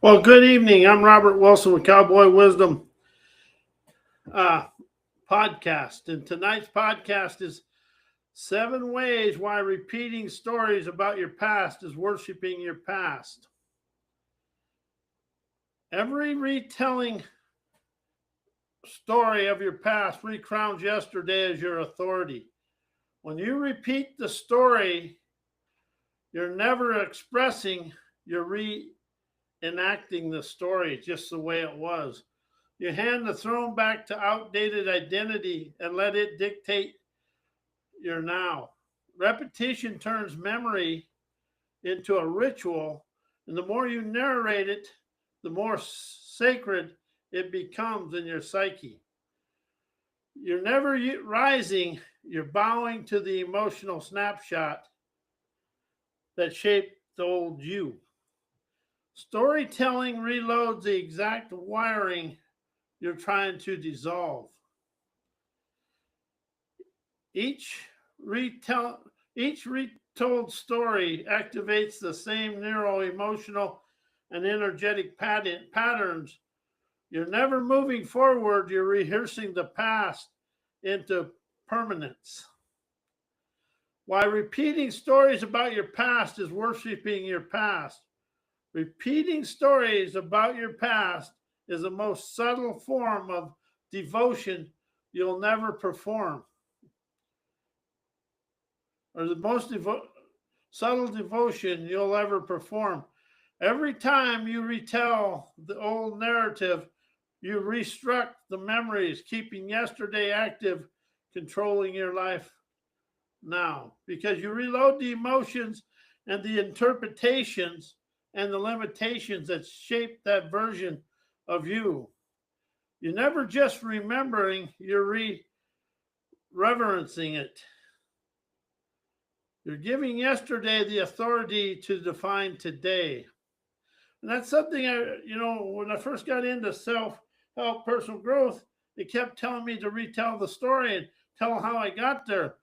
Well, good evening. I'm Robert Wilson with Cowboy Wisdom uh, podcast. And tonight's podcast is 7 ways why repeating stories about your past is worshiping your past. Every retelling story of your past recrowns yesterday as your authority. When you repeat the story, you're never expressing, you're reenacting the story just the way it was. You hand the throne back to outdated identity and let it dictate your now. Repetition turns memory into a ritual, and the more you narrate it, the more sacred it becomes in your psyche. You're never rising, you're bowing to the emotional snapshot that shaped the old you. Storytelling reloads the exact wiring you're trying to dissolve. Each retold story activates the same neuro-emotional and energetic patterns. You're never moving forward, you're rehearsing the past into permanence. Why repeating stories about your past is worshiping your past. Repeating stories about your past is the most subtle form of devotion you'll never perform, or the most subtle devotion you'll ever perform. Every time you retell the old narrative, you restruct the memories, keeping yesterday active, controlling your life now, because you reload the emotions and the interpretations and the limitations that shape that version of you. You're never just remembering, you're reverencing it. You're giving yesterday the authority to define today. And that's something when I first got into self-help personal growth, they kept telling me to retell the story and tell how I got there.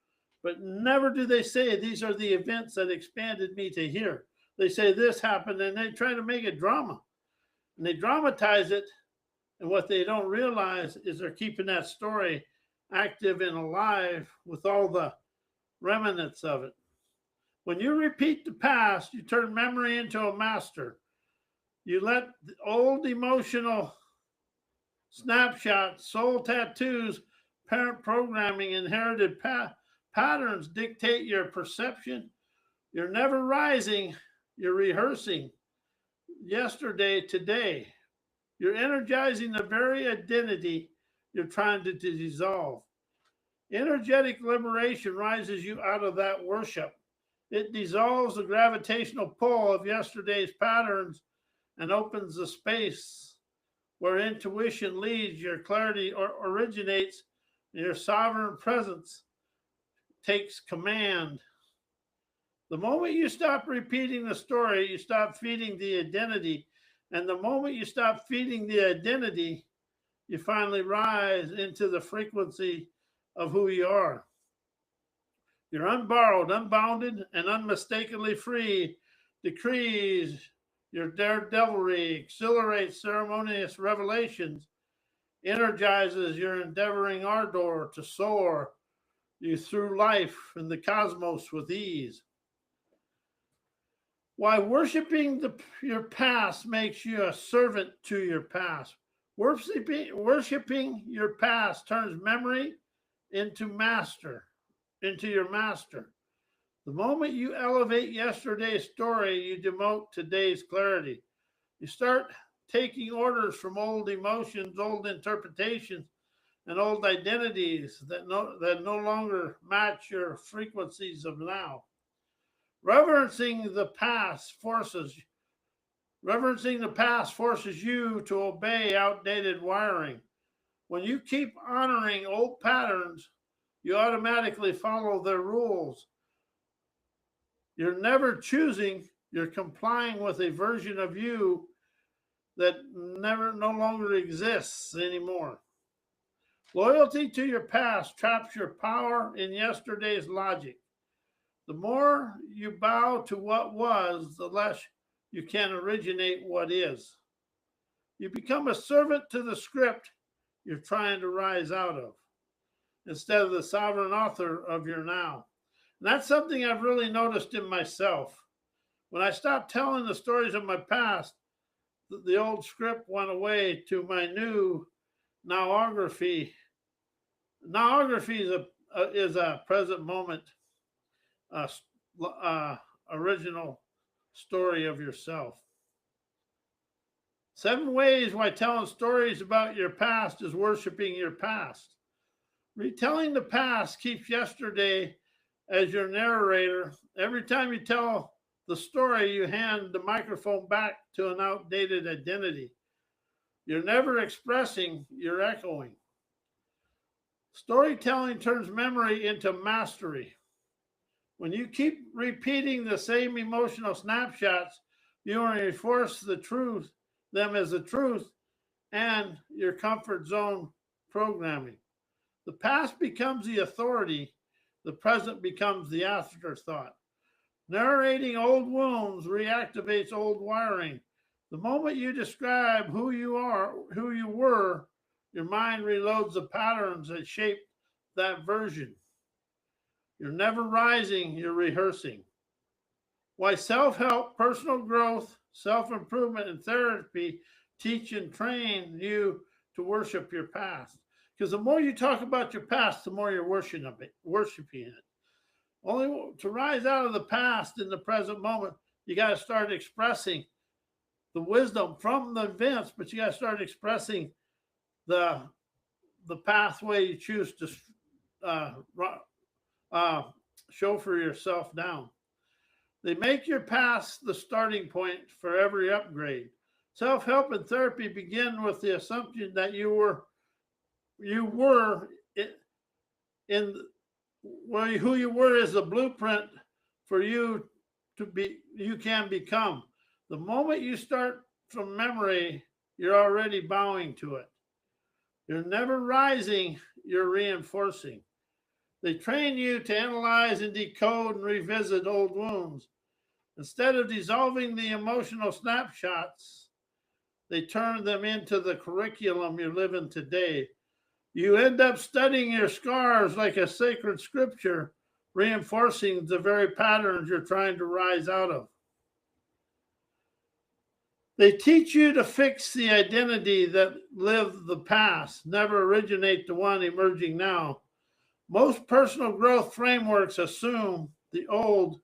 But never do they say these are the events that expanded me to here. They say this happened and they try to make it drama. And they dramatize it. And what they don't realize is they're keeping that story active and alive with all the remnants of it. When you repeat the past, you turn memory into a master. You let the old emotional snapshots, soul tattoos, parent programming, inherited patterns dictate your perception. You're never rising, you're rehearsing yesterday, today. You're energizing the very identity you're trying to dissolve. Energetic liberation rises you out of that worship. It dissolves the gravitational pull of yesterday's patterns and opens the space where intuition leads, your clarity originates, and your sovereign presence takes command. The moment you stop repeating the story, you stop feeding the identity. And the moment you stop feeding the identity, you finally rise into the frequency of who you are. You're unborrowed, unbounded, and unmistakably free. Decrees your daredevilry, accelerates ceremonious revelations, energizes your endeavoring ardor to soar you through life and the cosmos with ease. Why worshiping your past makes you a servant to your past. Worshiping your past turns memory into your master. The moment you elevate yesterday's story, you demote today's clarity. You start taking orders from old emotions, old interpretations, and old identities that no longer match your frequencies of now. Reverencing the past forces you to obey outdated wiring. When you keep honoring old patterns, you automatically follow their rules. You're never choosing, you're complying with a version of you that no longer exists anymore. Loyalty to your past traps your power in yesterday's logic. The more you bow to what was, the less you can originate what is. You become a servant to the script you're trying to rise out of, instead of the sovereign author of your now. And that's something I've really noticed in myself. When I stopped telling the stories of my past, the old script went away to my new nowography. Nowography is a present moment, original story of yourself. 7 ways why telling stories about your past is worshiping your past. Retelling the past keeps yesterday as your narrator. Every time you tell the story, you hand the microphone back to an outdated identity. You're never expressing, you're echoing. Storytelling turns memory into mastery. When you keep repeating the same emotional snapshots, you reinforce them as the truth and your comfort zone programming. The past becomes the authority, the present becomes the afterthought. Narrating old wounds reactivates old wiring. The moment you describe who you were, your mind reloads the patterns that shape that version. You're never rising, you're rehearsing. Why self-help, personal growth, self-improvement, and therapy teach and train you to worship your past. Because the more you talk about your past, the more you're worshiping it. Only to rise out of the past in the present moment, you got to start expressing the wisdom from the events, but you got to start expressing the pathway you choose to chauffeur yourself down. They make your past the starting point for every upgrade. Self-help and therapy begin with the assumption that you were who you were is the blueprint for you can become. The moment you start from memory, you're already bowing to it. You're never rising, you're reinforcing. They train you to analyze and decode and revisit old wounds. Instead of dissolving the emotional snapshots, they turn them into the curriculum you're living today. You end up studying your scars like a sacred scripture, reinforcing the very patterns you're trying to rise out of. They teach you to fix the identity that lived the past, never originate the one emerging now. Most personal growth frameworks assume your old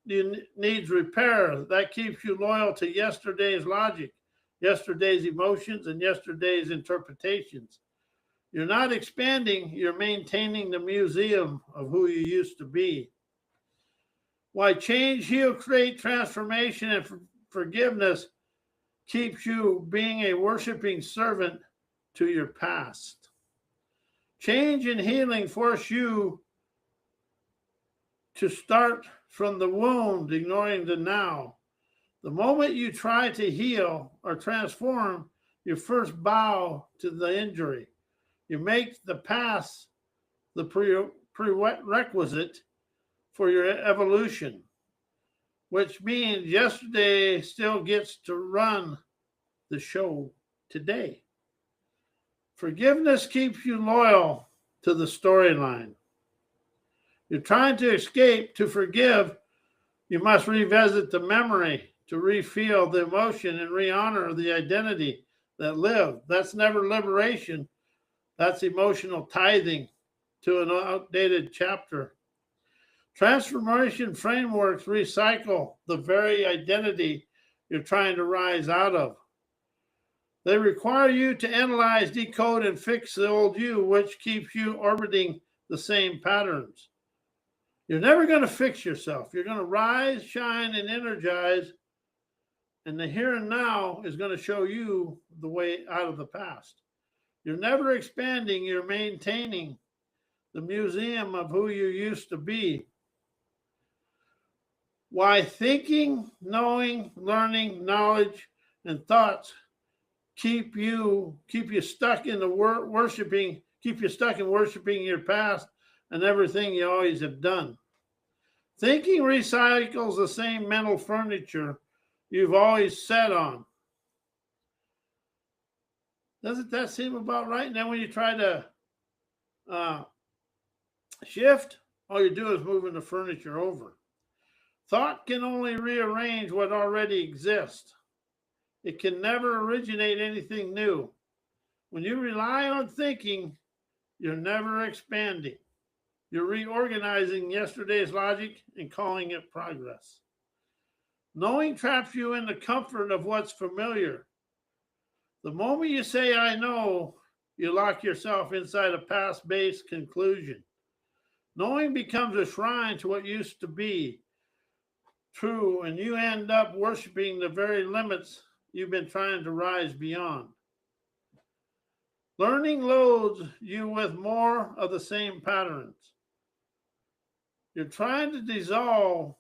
needs repair. That keeps you loyal to yesterday's logic, yesterday's emotions, and yesterday's interpretations. You're not expanding, you're maintaining the museum of who you used to be. Why change, heal, create, transformation, and forgiveness keeps you being a worshiping servant to your past. Change and healing force you to start from the wound, ignoring the now. The moment you try to heal or transform, you first bow to the injury. You make the past the prerequisite for your evolution, which means yesterday still gets to run the show today. Forgiveness keeps you loyal to the storyline. You're trying to escape. To forgive, you must revisit the memory, to refeel the emotion and re-honor the identity that lived. That's never liberation. That's emotional tithing to an outdated chapter. Transformation frameworks recycle the very identity you're trying to rise out of. They require you to analyze, decode, and fix the old you, which keeps you orbiting the same patterns. You're never going to fix yourself. You're going to rise, shine, and energize, and the here and now is going to show you the way out of the past. You're never expanding, you're maintaining the museum of who you used to be. Why thinking, knowing, learning, knowledge, and thoughts keep you stuck in worshiping your past and everything you always have done. Thinking recycles the same mental furniture you've always set on. Doesn't that seem about right? And then when you try to shift, all you do is moving the furniture over. Thought can only rearrange what already exists. It can never originate anything new. When you rely on thinking, you're never expanding. You're reorganizing yesterday's logic and calling it progress. Knowing traps you in the comfort of what's familiar. The moment you say, I know, you lock yourself inside a past-based conclusion. Knowing becomes a shrine to what used to be true, and you end up worshiping the very limits you've been trying to rise beyond. Learning loads you with more of the same patterns. You're trying to dissolve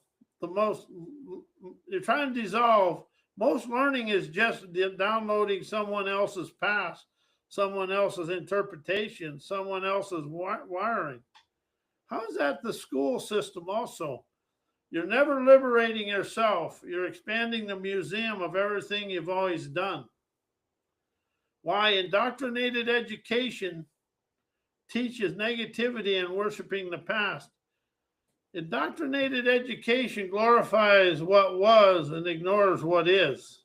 most learning is just downloading someone else's past, someone else's interpretation, someone else's wiring. How is that the school system also? You're never liberating yourself. You're expanding the museum of everything you've always done. Why indoctrinated education teaches negativity and worshiping the past. Indoctrinated education glorifies what was and ignores what is.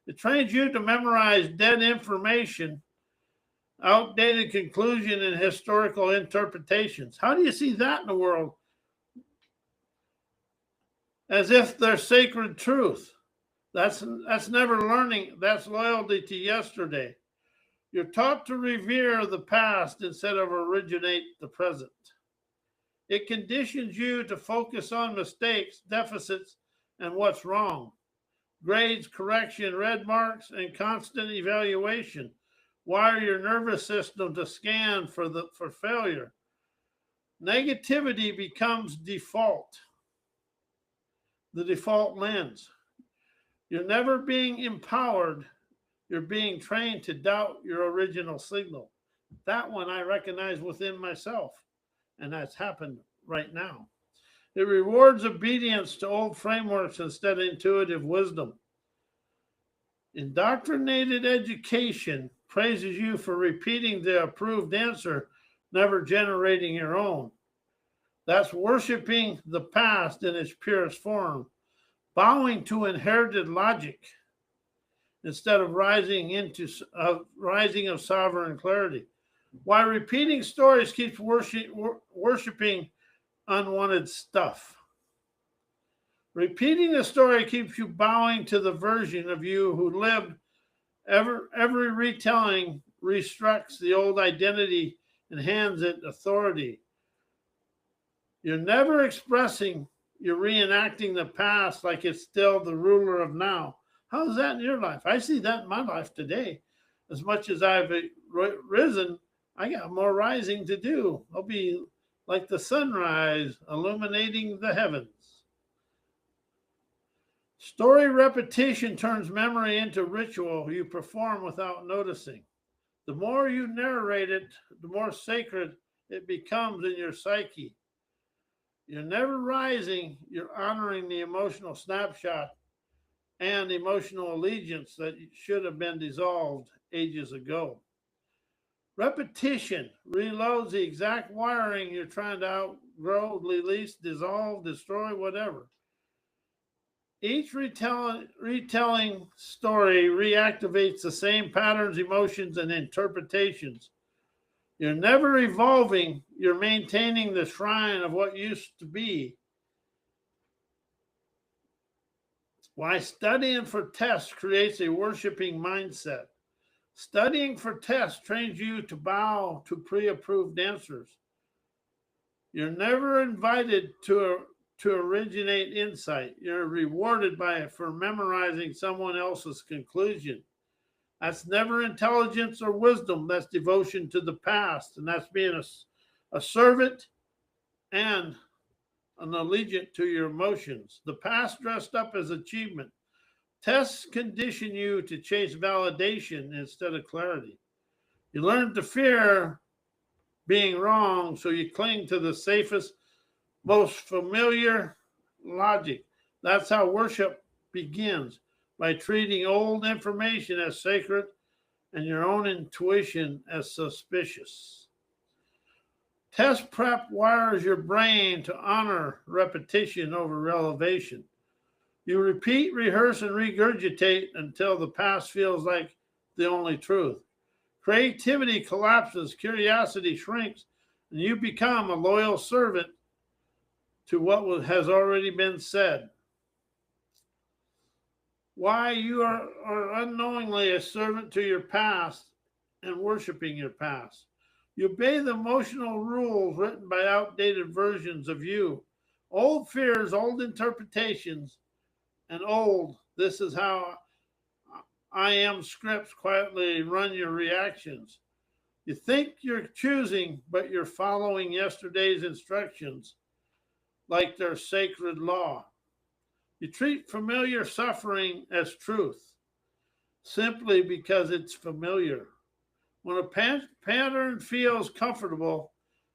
It trains you to memorize dead information, outdated conclusion, and historical interpretations. How do you see that in the world? As if they're sacred truth. That's never learning. That's loyalty to yesterday. You're taught to revere the past instead of originate the present. It conditions you to focus on mistakes, deficits, and what's wrong. Grades, correction, red marks, and constant evaluation. Wire your nervous system to scan for failure. Negativity becomes default. The default lens. You're never being empowered. You're being trained to doubt your original signal. That one I recognize within myself, and that's happened right now. It rewards obedience to old frameworks instead of intuitive wisdom. Indoctrinated education praises you for repeating the approved answer, never generating your own. That's worshiping the past in its purest form, bowing to inherited logic instead of rising of sovereign clarity. While repeating stories keeps worshiping unwanted stuff. Repeating the story keeps you bowing to the version of you who lived. Every retelling restructs the old identity and hands it authority. You're never expressing, you're reenacting the past like it's still the ruler of now. How is that in your life? I see that in my life today. As much as I've risen, I got more rising to do. I'll be like the sunrise illuminating the heavens. Story repetition turns memory into ritual you perform without noticing. The more you narrate it, the more sacred it becomes in your psyche. You're never rising, you're honoring the emotional snapshot and emotional allegiance that should have been dissolved ages ago. Repetition reloads the exact wiring you're trying to outgrow, release, dissolve, destroy, whatever. Each retelling story reactivates the same patterns, emotions, and interpretations. You're never evolving, you're maintaining the shrine of what used to be. Why studying for tests creates a worshiping mindset. Studying for tests trains you to bow to pre-approved answers. You're never invited to originate insight. You're rewarded for memorizing someone else's conclusion. That's never intelligence or wisdom. That's devotion to the past. And that's being a servant and an allegiant to your emotions. The past dressed up as achievement. Tests condition you to chase validation instead of clarity. You learn to fear being wrong, so you cling to the safest, most familiar logic. That's how worship begins. by treating old information as sacred and your own intuition as suspicious. Test prep wires your brain to honor repetition over elevation. You repeat, rehearse, and regurgitate until the past feels like the only truth. Creativity collapses, curiosity shrinks, and you become a loyal servant to what has already been said. Why you are unknowingly a servant to your past and worshiping your past. You obey the emotional rules written by outdated versions of you, old fears, old interpretations, and old, this is how I am scripts quietly run your reactions. You think you're choosing, but you're following yesterday's instructions like they're sacred law. You treat familiar suffering as truth simply because it's familiar. When a pattern feels comfortable,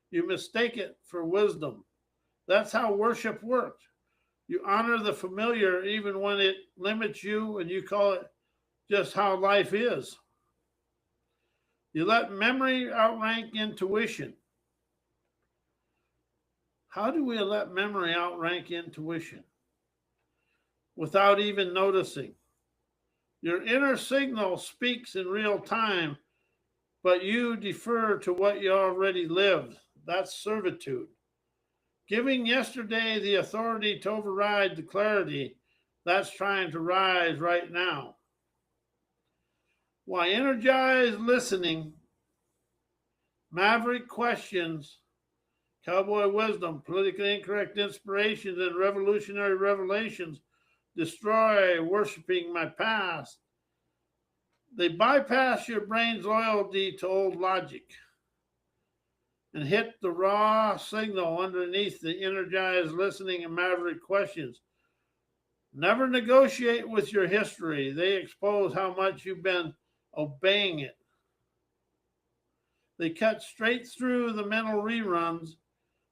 you mistake it for wisdom. That's how worship works. You honor the familiar even when it limits you, and you call it just how life is. You let memory outrank intuition. How do we let memory outrank intuition? Without even noticing. Your inner signal speaks in real time, but you defer to what you already lived. That's servitude. Giving yesterday the authority to override the clarity, that's trying to rise right now. Why energized listening, maverick questions, cowboy wisdom, politically incorrect inspirations, and revolutionary revelations destroy worshiping my past. They bypass your brain's loyalty to old logic and hit the raw signal underneath the energized listening and maverick questions. Never negotiate with your history. They expose how much you've been obeying it. They cut straight through the mental reruns,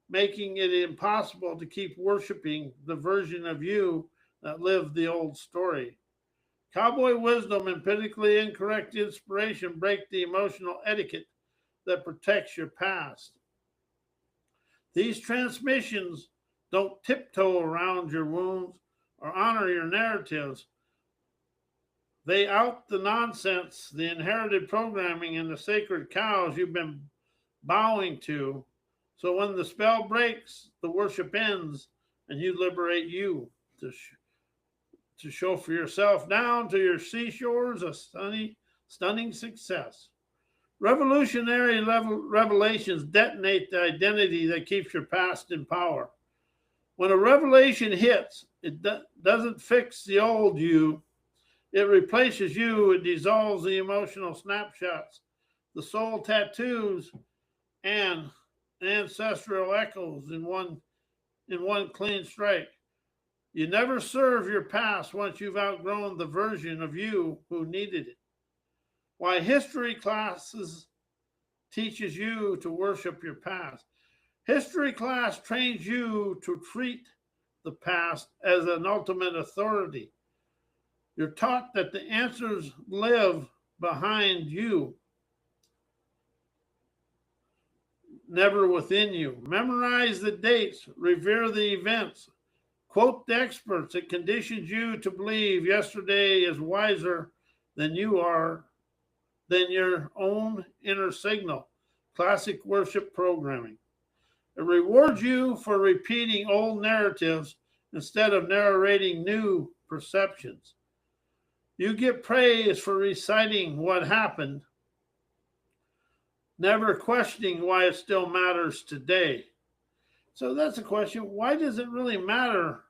making it impossible to keep worshiping the version of you that lived the old story. Cowboy wisdom and politically incorrect inspiration break the emotional etiquette that protects your past. These transmissions don't tiptoe around your wounds or honor your narratives. They out the nonsense, the inherited programming, and the sacred cows you've been bowing to. So when the spell breaks, the worship ends, and you liberate you to show for yourself down to your seashores a stunning success. Revolutionary revelations detonate the identity that keeps your past in power. When a revelation hits, it doesn't fix the old you. It replaces you. It dissolves the emotional snapshots, the soul tattoos, and ancestral echoes in one clean strike. You never serve your past once you've outgrown the version of you who needed it. Why history classes teaches you to worship your past. History class trains you to treat the past as an ultimate authority. You're taught that the answers live behind you, never within you. Memorize the dates, revere the events, quote the experts. It conditions you to believe yesterday is wiser than you are, than your own inner signal. Classic worship programming. It rewards you for repeating old narratives instead of narrating new perceptions. You get praise for reciting what happened, never questioning why it still matters today. So that's a question. Why does it really matter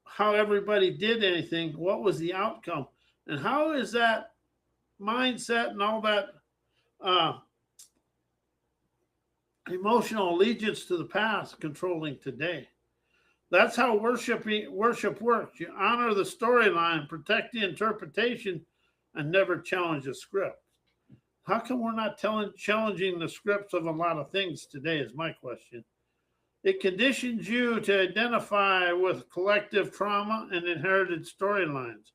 how everybody did anything? What was the outcome? And how is that mindset and all that emotional allegiance to the past controlling today? That's how worship works. You honor the storyline, protect the interpretation, and never challenge the script. How come we're not challenging the scripts of a lot of things today is my question. It conditions you to identify with collective trauma and inherited storylines.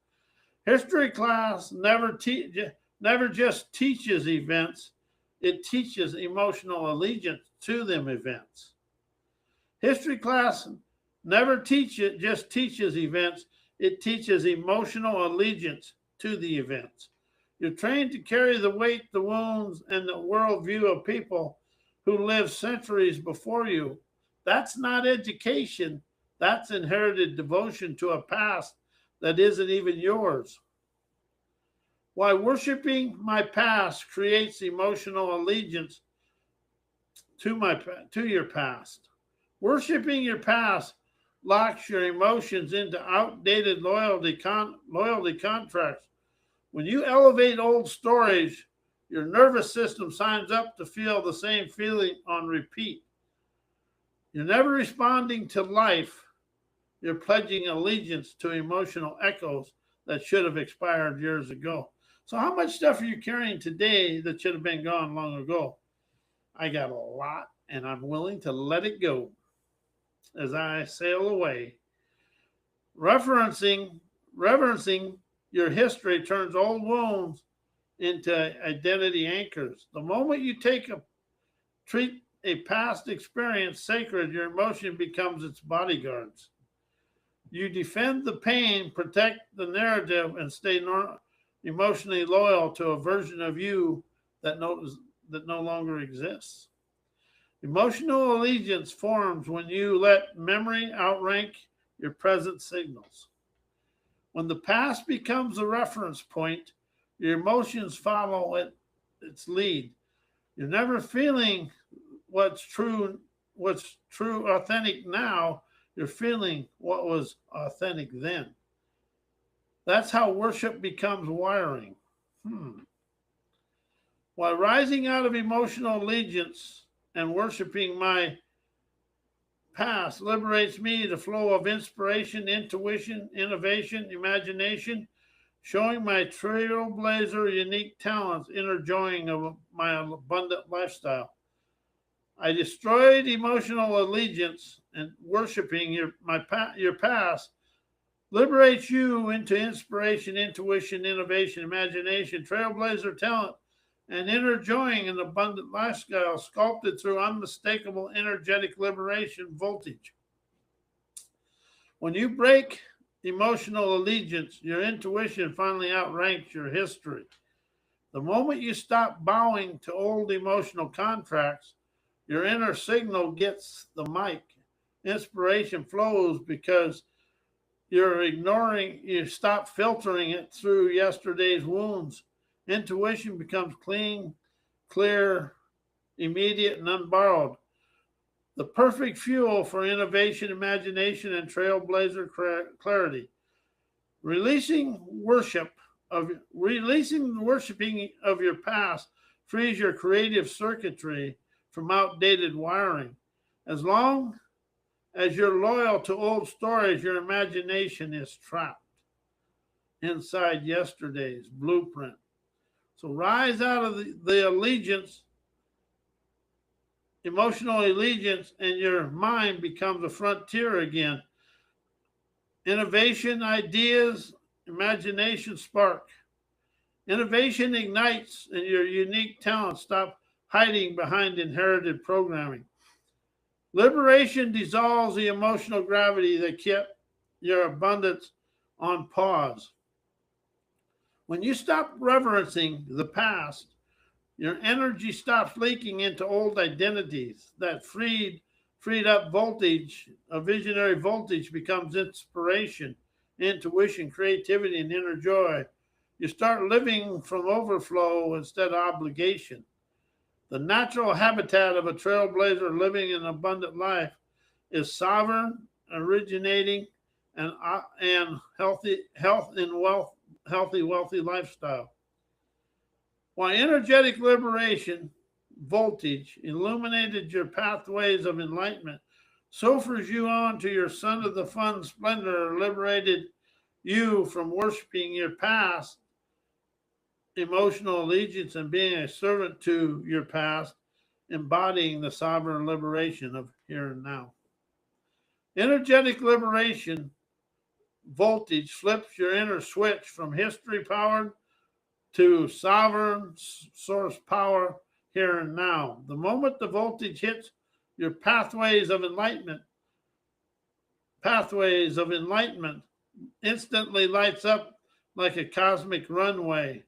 History class never just teaches events, it teaches emotional allegiance to them events. History class never just teaches events, it teaches emotional allegiance to the events. You're trained to carry the weight, the wounds, and the worldview of people who lived centuries before you. That's not education, that's inherited devotion to a past that isn't even yours. Why worshiping my past creates emotional allegiance to your past. Worshiping your past locks your emotions into outdated loyalty contracts. When you elevate old stories, your nervous system signs up to feel the same feeling on repeat. You're never responding to life. You're pledging allegiance to emotional echoes that should have expired years ago. So how much stuff are you carrying today that should have been gone long ago? I got a lot, and I'm willing to let it go as I sail away. Reverencing your history turns old wounds into identity anchors. The moment you treat a past experience sacred, your emotion becomes its bodyguards. You defend the pain, protect the narrative, and stay emotionally loyal to a version of you that no longer exists. Emotional allegiance forms when you let memory outrank your present signals. When the past becomes a reference point, your emotions follow its lead. You're never feeling what's true, authentic now. You're feeling what was authentic then. That's how worship becomes wiring. While rising out of emotional allegiance and worshiping my past liberates me the flow of inspiration, intuition, innovation, imagination, showing my trailblazer unique talents, inner joying of my abundant lifestyle. I destroyed emotional allegiance, and worshiping your past liberates you into inspiration, intuition, innovation, imagination, trailblazer talent, and inner joying and abundant lifestyle sculpted through unmistakable energetic liberation voltage. When you break emotional allegiance, your intuition finally outranks your history. The moment you stop bowing to old emotional contracts, your inner signal gets the mic. Inspiration flows because you stop filtering it through yesterday's wounds. Intuition becomes clean, clear, immediate, and unborrowed. The perfect fuel for innovation, imagination, and trailblazer clarity. Releasing the worshiping of your past frees your creative circuitry from outdated wiring. As long as you're loyal to old stories, your imagination is trapped inside yesterday's blueprint. So rise out of the emotional allegiance, and your mind becomes a frontier again. Innovation, ideas, imagination spark. Innovation ignites, and your unique talents stop hiding behind inherited programming. Liberation dissolves the emotional gravity that kept your abundance on pause. When you stop reverencing the past, your energy stops leaking into old identities. That freed up voltage, a visionary voltage, becomes inspiration, intuition, creativity, and inner joy. You start living from overflow instead of obligation. The natural habitat of a trailblazer living an abundant life is sovereign, originating, and wealthy lifestyle. While energetic liberation voltage illuminated your pathways of enlightenment, suffers you on to your son of the fun splendor, liberated you from worshiping your past emotional allegiance and being a servant to your past, embodying the sovereign liberation of here and now. Energetic liberation voltage flips your inner switch from history powered to sovereign source power here and now. The moment the voltage hits your pathways of enlightenment instantly lights up like a cosmic runway.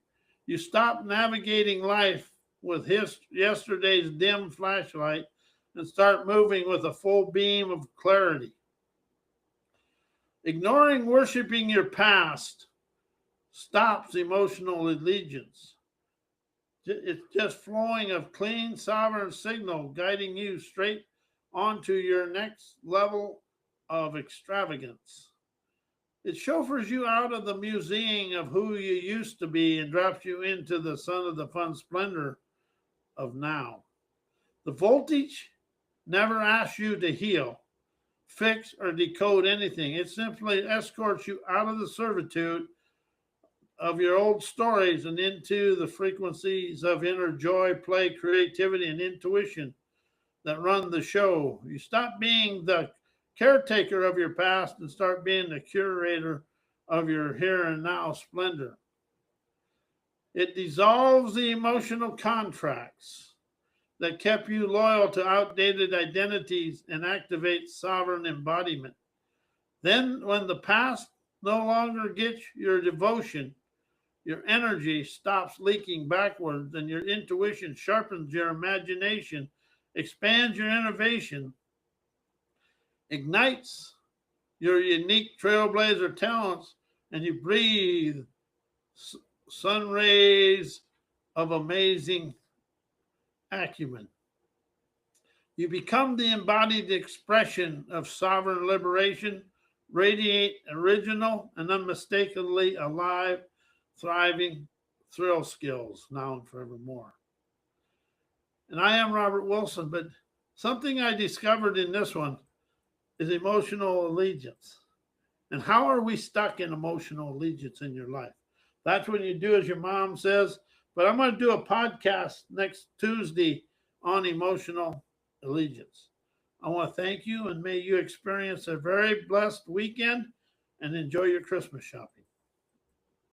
You stop navigating life with yesterday's dim flashlight and start moving with a full beam of clarity. Ignoring worshiping your past stops emotional allegiance. It's just flowing of clean, sovereign signal guiding you straight onto your next level of extravagance. It chauffeurs you out of the museum of who you used to be and drops you into the sun of the fun splendor of now. The voltage never asks you to heal, fix, or decode anything. It simply escorts you out of the servitude of your old stories and into the frequencies of inner joy, play, creativity, and intuition that run the show. You stop being the caretaker of your past and start being the curator of your here and now splendor. It dissolves the emotional contracts that kept you loyal to outdated identities and activates sovereign embodiment. Then, when the past no longer gets your devotion, your energy stops leaking backwards and your intuition sharpens your imagination, expands your innovation, ignites your unique trailblazer talents, and you breathe sun rays of amazing acumen. You become the embodied expression of sovereign liberation, radiate original and unmistakably alive, thriving thrill skills now and forevermore. And I am Robert Wilson, but something I discovered in this one is emotional allegiance. And how are we stuck in emotional allegiance in your life? That's when you do as your mom says. But I'm going to do a podcast next Tuesday on emotional allegiance. I want to thank you, and may you experience a very blessed weekend and enjoy your Christmas shopping.